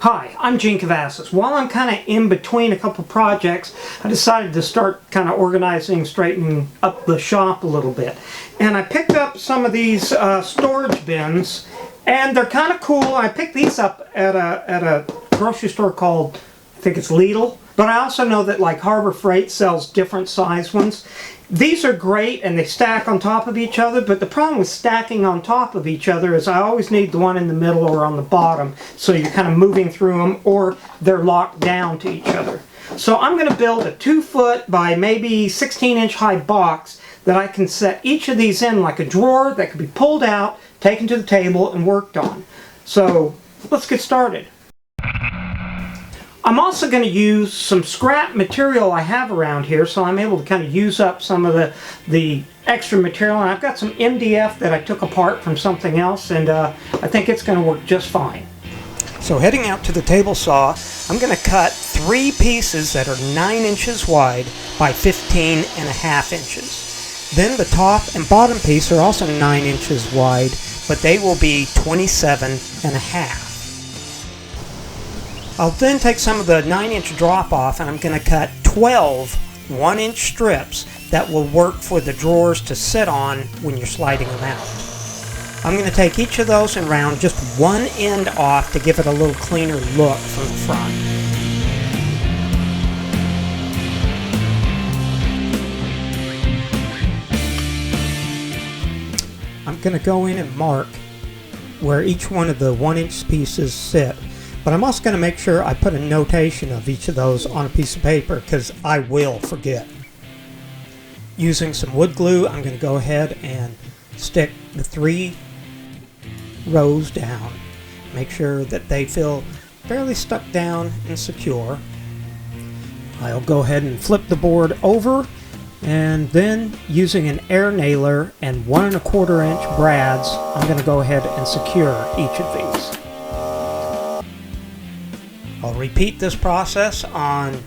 Hi, I'm Gene Cavassis. While I'm kind of in between a couple projects, I decided to start kind of organizing, straightening up the shop a little bit. And I picked up some of these storage bins, and they're kind of cool. I picked these up at a grocery store called, I think it's Lidl. But I also know that like Harbor Freight sells different size ones. These are great and they stack on top of each other, but the problem with stacking on top of each other is I always need the one in the middle or on the bottom, so you're kind of moving through them or they're locked down to each other. So I'm going to build a 2-foot by maybe 16-inch high box that I can set each of these in like a drawer that can be pulled out, taken to the table, and worked on. So let's get started. I'm also going to use some scrap material I have around here, so I'm able to kind of use up some of the extra material. And I've got some MDF that I took apart from something else, and I think it's going to work just fine. So heading out to the table saw, I'm going to cut 3 pieces that are 9 inches wide by 15.5 inches. Then the top and bottom piece are also 9 inches wide, but they will be 27.5. I'll then take some of the 9-inch drop off and I'm going to cut 12 1-inch strips that will work for the drawers to sit on when you're sliding them out. I'm going to take each of those and round just one end off to give it a little cleaner look from the front. I'm going to go in and mark where each one of the 1-inch pieces sit. But I'm also going to make sure I put a notation of each of those on a piece of paper because I will forget. Using some wood glue, I'm going to go ahead and stick the 3 rows down. Make sure that they feel fairly stuck down and secure. I'll go ahead and flip the board over, and then using an air nailer and 1 1/4 inch brads, I'm going to go ahead and secure each of these. I'll repeat this process on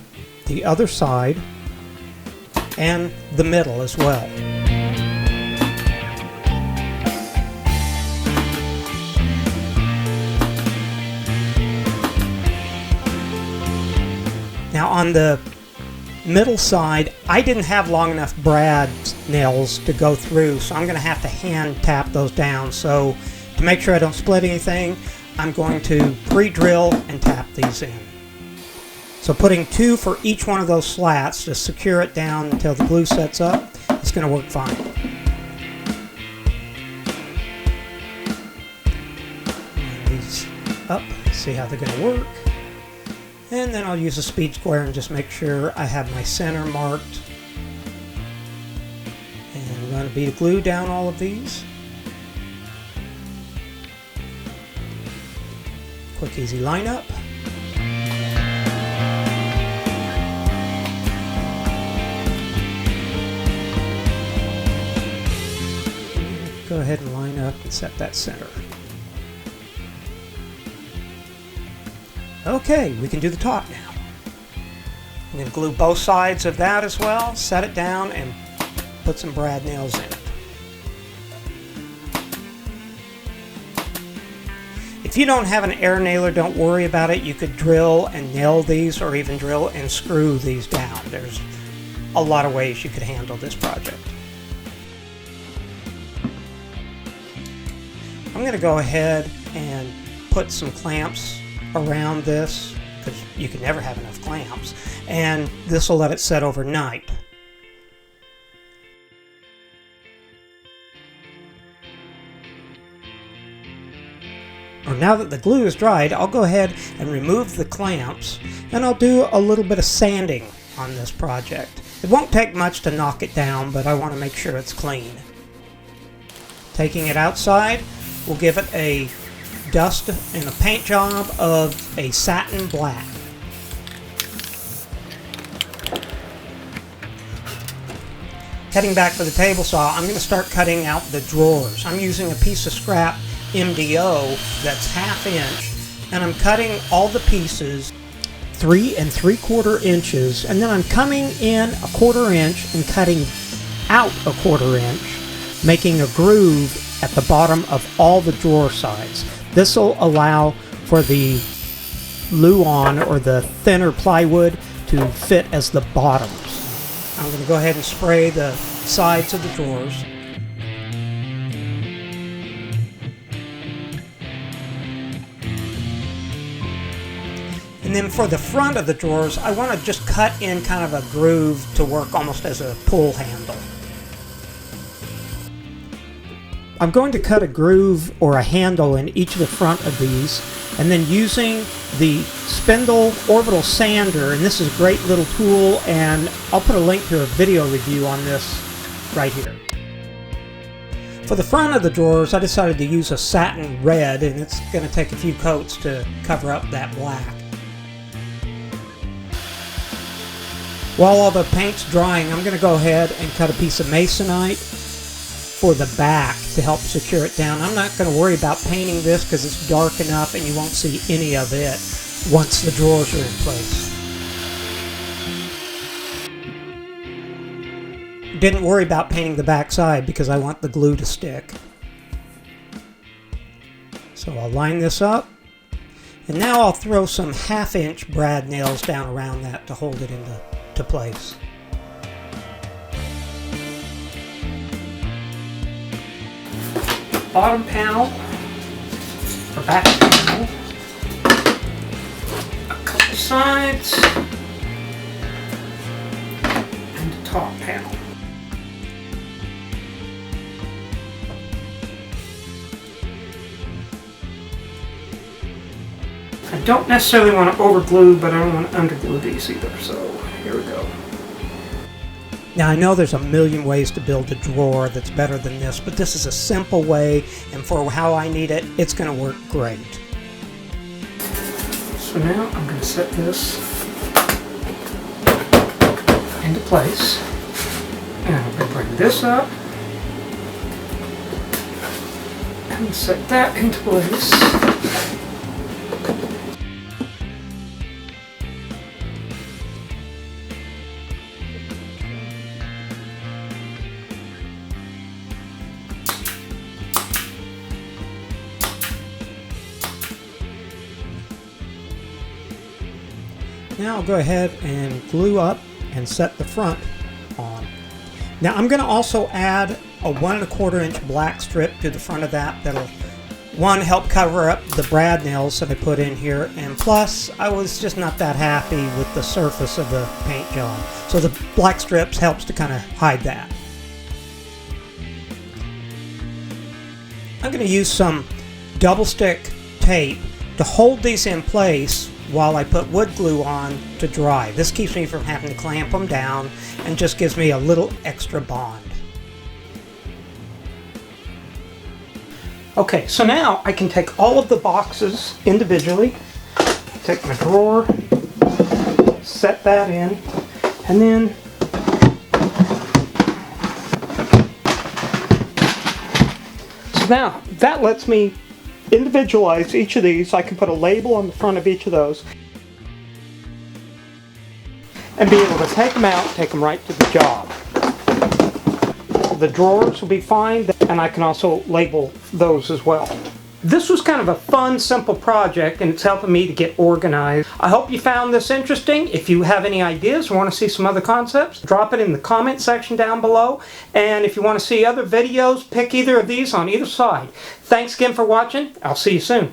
the other side and the middle as well. Now on the middle side, I didn't have long enough brad nails to go through, so I'm going to have to hand tap those down. So to make sure I don't split anything, I'm going to pre-drill and tap these in. So putting 2 for each one of those slats to secure it down until the glue sets up, it's going to work fine. Line these up, see how they're going to work. And then I'll use a speed square and just make sure I have my center marked. And run a bead of glue down all of these. Quick, easy lineup. Go ahead and line up and set that center. Okay, we can do the top now. I'm going to glue both sides of that as well, set it down, and put some brad nails in it. If you don't have an air nailer, don't worry about it. You could drill and nail these, or even drill and screw these down. There's a lot of ways you could handle this project. I'm going to go ahead and put some clamps around this, because you can never have enough clamps, and this will let it set overnight. Now that the glue is dried, I'll go ahead and remove the clamps, and I'll do a little bit of sanding on this project. It won't take much to knock it down, but I want to make sure it's clean. Taking it outside, we'll give it a dust and a paint job of a satin black. Heading back to the table saw, I'm going to start cutting out the drawers. I'm using a piece of scrap MDO that's 1/2 inch, and I'm cutting all the pieces 3 3/4 inches, and then I'm coming in 1/4 inch and cutting out 1/4 inch, making a groove at the bottom of all the drawer sides. This will allow for the Luan or the thinner plywood to fit as the bottoms. I'm going to go ahead and spray the sides of the drawers. And then for the front of the drawers, I want to just cut in kind of a groove to work almost as a pull handle. I'm going to cut a groove or a handle in each of the front of these, and then using the spindle orbital sander, and this is a great little tool, and I'll put a link to a video review on this right here. For the front of the drawers, I decided to use a satin red, and it's going to take a few coats to cover up that black. While all the paint's drying, I'm going to go ahead and cut a piece of masonite for the back to help secure it down. I'm not going to worry about painting this because it's dark enough and you won't see any of it once the drawers are in place. Didn't worry about painting the back side because I want the glue to stick. So I'll line this up. And now I'll throw some 1/2-inch brad nails down around that to hold it into place. Bottom panel, or back panel, a couple sides, and the top panel. I don't necessarily want to over glue, but I don't want to under glue these either, so here we go. Now I know there's a million ways to build a drawer that's better than this, but this is a simple way, and for how I need it, it's going to work great. So now I'm going to set this into place, and I'm going to bring this up, and set that into place. Now I'll go ahead and glue up and set the front on. Now I'm going to also add a 1 1/4 inch black strip to the front of that. That'll, one, help cover up the brad nails that I put in here, and plus I was just not that happy with the surface of the paint job. So the black strips helps to kind of hide that. I'm going to use some double stick tape to hold these in place while I put wood glue on to dry. This keeps me from having to clamp them down and just gives me a little extra bond. Okay, so now I can take all of the boxes individually, take my drawer, set that in, and then so now that lets me individualize each of these. I can put a label on the front of each of those and be able to take them out, take them right to the job. The drawers will be fine, and I can also label those as well. This was kind of a fun, simple project, and it's helping me to get organized. I hope you found this interesting. If you have any ideas or want to see some other concepts, drop it in the comment section down below. And if you want to see other videos, pick either of these on either side. Thanks again for watching. I'll see you soon.